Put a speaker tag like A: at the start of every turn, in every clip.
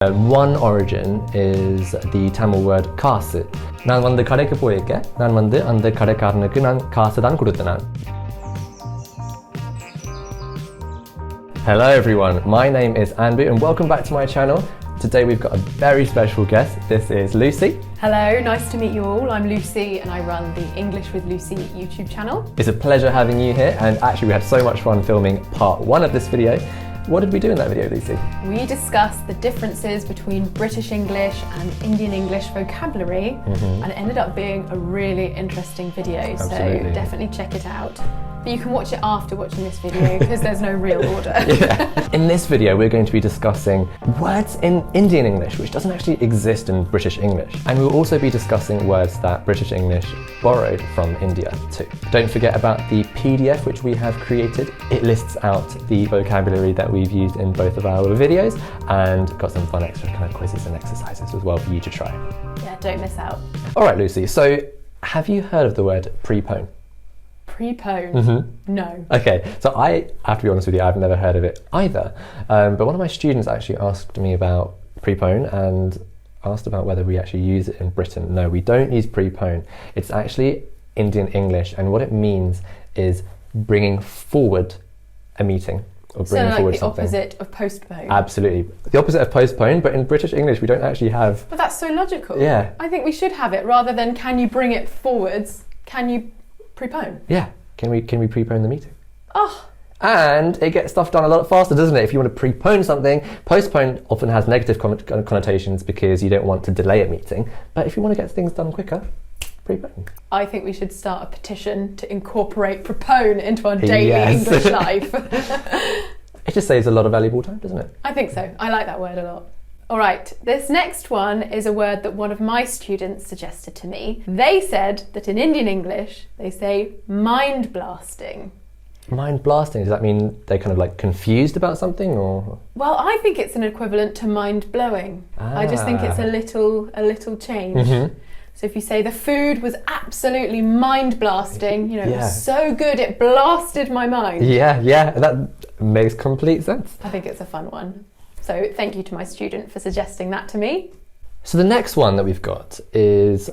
A: One origin is the Tamil word Kaasu. நான் வந்து கடைக்கு போயிருக்கேன். நான் வந்து அந்த கடைக்காரனுக்கு நான் காசு தான் கொடுத்தேன். Hello everyone, my name is Anpu and welcome back to my channel. Today we've got a very special guest. This is Lucy.
B: Hello, nice to meet you all. I'm Lucy and I run the English with Lucy YouTube channel.
A: It's a pleasure having you here, and actually we had so much fun filming part 1 of this video. What did we do in that video, Lucy?
B: We discussed the differences between British English and Indian English vocabulary, and it ended up being a really interesting video.
A: Absolutely.
B: So definitely check it out. But you can watch it after watching this video because there's no real order.
A: Yeah. In this video we're going to be discussing words in Indian English which doesn't actually exist in British English, and we'll also be discussing words that British English borrowed from India too. Don't forget about the PDF which we have created. It lists out the vocabulary that we've used in both of our videos and got some fun extra kind of quizzes and exercises as well for you to try.
B: Yeah, don't miss out.
A: Alright Lucy, so have you heard of the word prepone?
B: Prepone? No.
A: Okay, so I have to be honest with you, I've never heard of it either. But one of my students actually asked me about prepone and asked about whether we actually use it in Britain. No, we don't use prepone. It's actually Indian English, and what it means is bringing forward a meeting or bringing forward something.
B: So like the opposite of postpone?
A: Absolutely. The opposite of postpone, but in British English we don't actually have...
B: But that's so logical.
A: Yeah.
B: I think we should have it rather than can you bring it forwards, can you prepone?
A: Yeah. Can we prepone the meeting?
B: Oh.
A: And it gets stuff done a lot faster, doesn't it? If you want to prepone something, postpone often has negative connotations because you don't want to delay a meeting. But if you want to get things done quicker, prepone.
B: I think we should start a petition to incorporate prepone into our daily English life.
A: It just saves a lot of valuable time, doesn't it?
B: I think so. I like that word a lot. All right, this next one is a word that one of my students suggested to me. They said that in Indian English, they say mind blasting.
A: Mind blasting, does that mean they're kind of like confused about something, or?
B: Well, I think it's an equivalent to mind blowing. I just think it's a little change. So if you say the food was absolutely mind blasting, you know, it was so good it blasted my mind.
A: Yeah, that makes complete sense.
B: I think it's a fun one. So thank you to my student for suggesting that to me.
A: So the next one that we've got is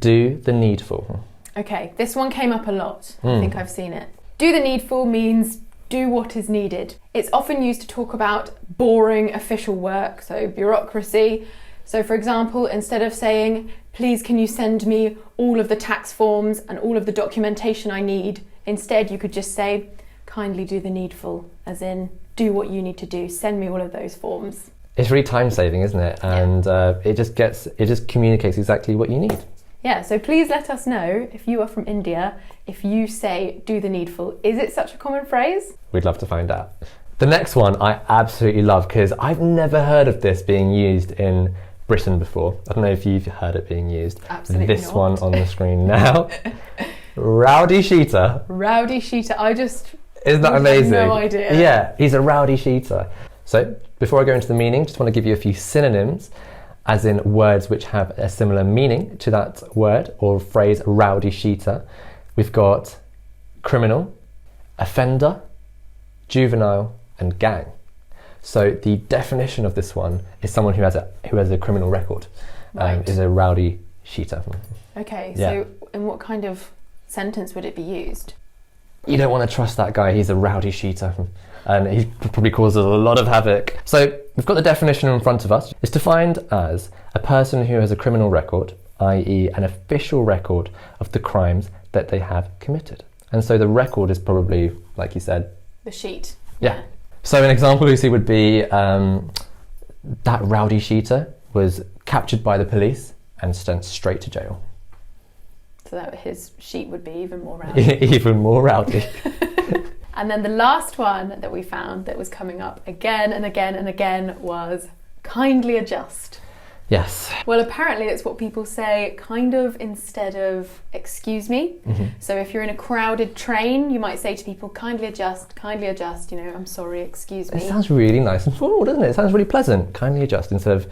A: do the needful.
B: Okay, this one came up a lot. I think I've seen it. Do the needful means do what is needed. It's often used to talk about boring official work, so bureaucracy. So for example, instead of saying, please can you send me all of the tax forms and all of the documentation I need, instead you could just say, kindly do the needful, as in do what you need to do, send me all of those forms. It's
A: really time saving, isn't it? And it just communicates exactly what you need.
B: Yeah, so please let us know if you are from India, if you say do the needful. Is it such a common phrase?
A: We'd love to find out. The next one I absolutely love because I've never heard of this being used in Britain before. I don't know if you've heard it being used.
B: Absolutely
A: This
B: not.
A: one on the screen now. Rowdy Sheeter.
B: Rowdy Sheeter,
A: Isn't that amazing?
B: I have no idea.
A: Yeah, he's a rowdy sheeter. So before I go into the meaning, just want to give you a few synonyms, as in words which have a similar meaning to that word or phrase rowdy sheeter. We've got criminal, offender, juvenile, and gang. So the definition of this one is someone who has a criminal record, is a rowdy sheeter.
B: Okay, so in what kind of sentence would it be used?
A: You don't want to trust that guy, he's a rowdy sheeter and he probably causes a lot of havoc. So we've got the definition in front of us. It's defined as a person who has a criminal record, i.e. an official record of the crimes that they have committed. And so the record is probably, like you said...
B: The sheet.
A: Yeah. So an example, Lucy, would be that rowdy sheeter was captured by the police and sent straight to jail.
B: So that his sheet would be even more rowdy.
A: Even more rowdy.
B: And then the last one that we found that was coming up again and again and again was kindly adjust.
A: Yes.
B: Well, apparently it's what people say kind of instead of excuse me. So if you're in a crowded train, you might say to people, kindly adjust, you know, I'm sorry, excuse me.
A: It sounds really nice and formal, doesn't it? It sounds really pleasant. Kindly adjust instead of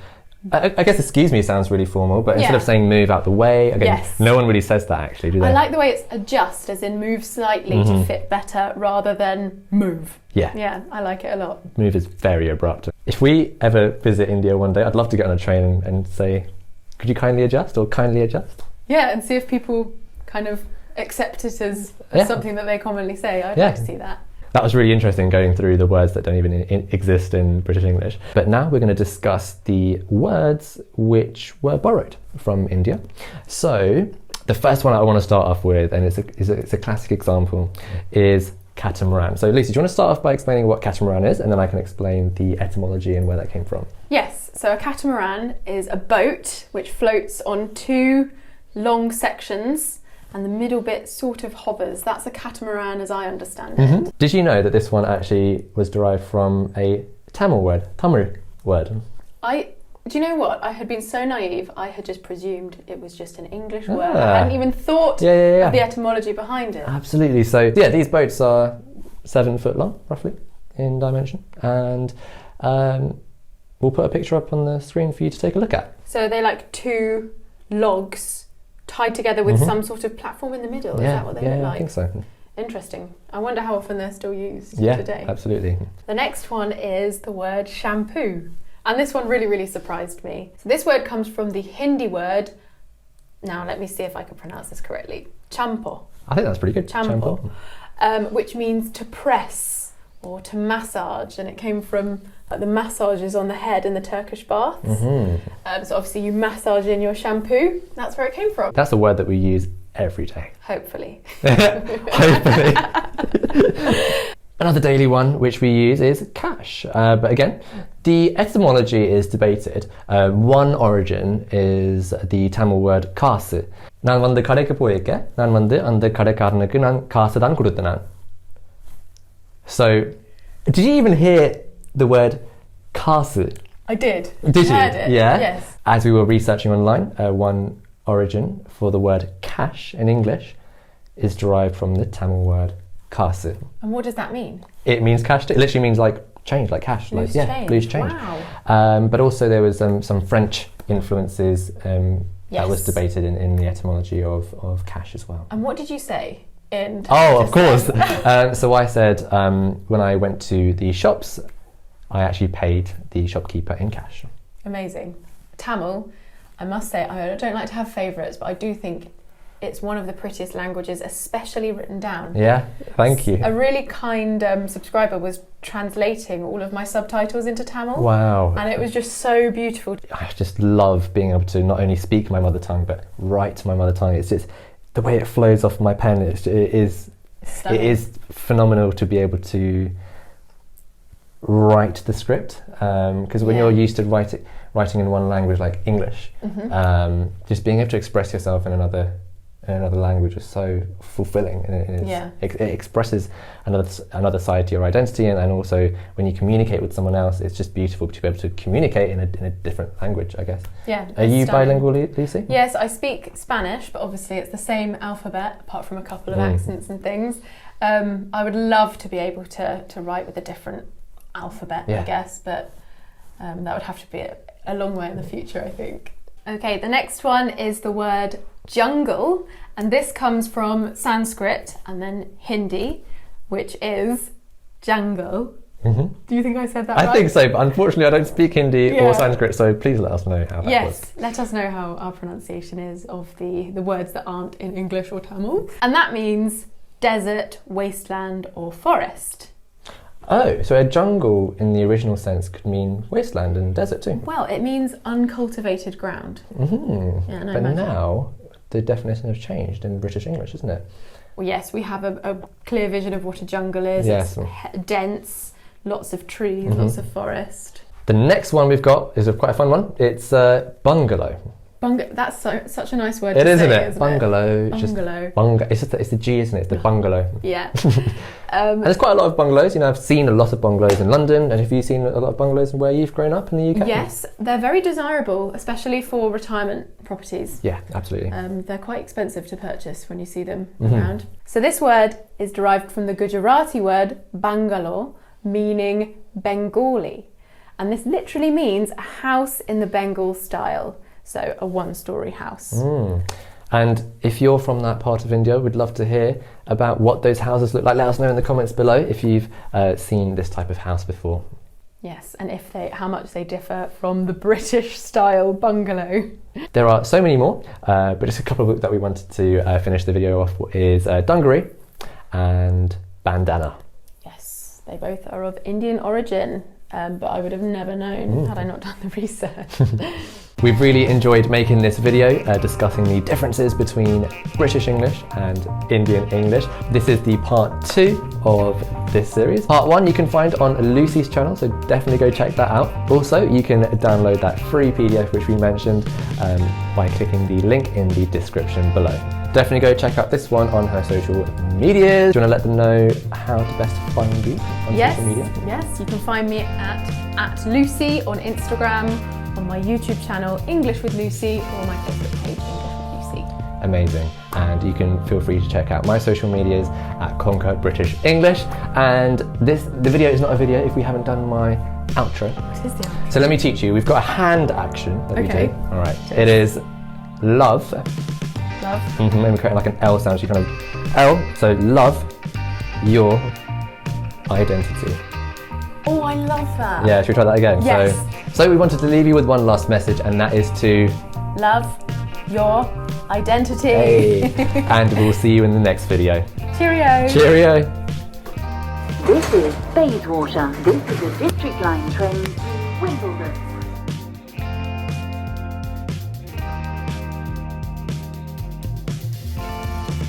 A: I guess excuse me sounds really formal, but instead of saying move out the way, again, no one really says that actually, do they?
B: I like the way it's adjust, as in move slightly to fit better rather than move. Yeah, I like it a lot.
A: Move is very abrupt. If we ever visit India one day, I'd love to get on a train and say, could you kindly adjust or kindly adjust? Yeah,
B: and see if people kind of accept it as something that they commonly say. I'd like to see that.
A: That was really interesting, going through the words that don't even exist in British English. But now we're going to discuss the words which were borrowed from India. So the first one I want to start off with, and it's a classic example, is catamaran. So Lucy, do you want to start off by explaining what catamaran is, and then I can explain the etymology and where that came from?
B: Yes, so a catamaran is a boat which floats on two long sections, and the middle bit sort of hovers. That's a catamaran as I understand it.
A: Did you know that this one actually was derived from a Tamil word, Tamil word?
B: Do you know what? I had been so naive, I had just presumed it was just an English word. I hadn't even thought of the etymology behind it.
A: Absolutely. So these boats are 7 foot long, roughly, in dimension. And we'll put a picture up on the screen for you to take a look at.
B: So they're like two logs tied together with some sort of platform in the middle. Is that what they look like?
A: I think so.
B: Interesting. I wonder how often they're still used today.
A: Yeah, absolutely.
B: The next one is the word shampoo. And this one really, really surprised me. So this word comes from the Hindi word, now let me see if I can pronounce this correctly, champo.
A: I think that's pretty good.
B: Champo. Which means to press or to massage. And it came from the massages on the head in the Turkish baths. So obviously you massage in your shampoo. That's where it came from.
A: That's a word that we use every day.
B: Hopefully.
A: Hopefully. Another daily one which we use is cash. But again, the etymology is debated. One origin is the Tamil word Kaasu. Nan vandu kadaikku poyirken, nan vandu andha kadaikarnukku nan kaasu dhaan kuduthanan. So, did you even hear the word Kaasu?
B: I did.
A: Did you?
B: Heard it.
A: Yeah?
B: Yes.
A: As we were researching online, one origin for the word cash in English is derived from the Tamil word Kaasu.
B: And what does that mean?
A: It means cash. It literally means like change, like cash.
B: Loose change.
A: Loose change.
B: Wow.
A: But also there was some French influences that was debated in the etymology of cash as well.
B: And what did you say?
A: Of course. So I said when I went to the shops, I actually paid the shopkeeper in cash.
B: Amazing. Tamil, I must say, I don't like to have favourites, but I do think it's one of the prettiest languages, especially written down.
A: Yeah, thank you.
B: A really kind subscriber was translating all of my subtitles into Tamil.
A: Wow.
B: And it was just so beautiful.
A: I just love being able to not only speak my mother tongue, but write my mother tongue. It's just the way it flows off my pen. It is phenomenal to be able to write the script. Because when you're used to writing in one language like English, just being able to express yourself in another language is so fulfilling, and it expresses another side to your identity, and also when you communicate with someone else, it's just beautiful to be able to communicate in a different language, I guess.
B: Yeah.
A: Are you bilingual, Lucy?
B: Yes, I speak Spanish, but obviously it's the same alphabet apart from a couple of accents and things. I would love to be able to write with a different alphabet, I guess, but that would have to be a long way in the future, I think. Okay, the next one is the word jungle, and this comes from Sanskrit and then Hindi, which is jungle. Do you think I said that right?
A: I think so, but unfortunately I don't speak Hindi or Sanskrit, so please let us know how that was.
B: Yes, let us know how our pronunciation is of the words that aren't in English or Tamil. And that means desert, wasteland or forest.
A: Oh, so a jungle in the original sense could mean wasteland and desert too.
B: Well, it means uncultivated ground.
A: Yeah, but now the definition has changed in British English, isn't it?
B: Well, yes, we have a clear vision of what a jungle is.
A: Yes.
B: It's dense, lots of trees, lots of forest.
A: The next one we've got is quite a fun one. It's bungalow.
B: That's such a nice word
A: to say,
B: isn't
A: it? Bungalow.
B: Bungalow.
A: It's the G, isn't it? It's the bungalow.
B: Yeah.
A: And there's quite a lot of bungalows. I've seen a lot of bungalows in London. And have you seen a lot of bungalows where you've grown up in the UK?
B: Yes, they're very desirable, especially for retirement properties.
A: Yeah, absolutely.
B: They're quite expensive to purchase when you see them around. So this word is derived from the Gujarati word Bungalow, meaning Bengali. and this literally means a house in the Bengal style, so a one-storey house.
A: And if you're from that part of India, we'd love to hear about what those houses look like. Let us know in the comments below if you've seen this type of house before.
B: Yes, and how much they differ from the British style bungalow.
A: There are so many more, but just a couple of books that we wanted to finish the video off is Dungaree and Bandana.
B: Yes, they both are of Indian origin, but I would have never known had I not done the research.
A: We've really enjoyed making this video discussing the differences between British English and Indian English. This is the part 2 of this series. Part 1 you can find on Lucy's channel, so definitely go check that out. Also, you can download that free PDF which we mentioned by clicking the link in the description below. Definitely go check out this one on her social medias. Do you want to let them know how to best find you on social media?
B: Yes, you can find me at Lucy on Instagram, on my YouTube channel English with Lucy, or my Facebook page English with Lucy.
A: Amazing. And you can feel free to check out my social medias at Conquer British English. And the video is not a video if we haven't done my outro.
B: What is the outro?
A: So let me teach you. We've got a hand action that we do. All right.
B: Cheers.
A: It is love.
B: Love.
A: And we're creating like an L sound. So you kind of L. So love your identity.
B: Oh, I love that.
A: Yeah. Should we try that again?
B: Yes.
A: So we wanted to leave you with one last message, and that is to
B: love your identity.
A: Hey. And we'll see you in the next video.
B: Cheerio.
A: Cheerio.
C: This is Bayswater. This is a District Line train to Wimbledon.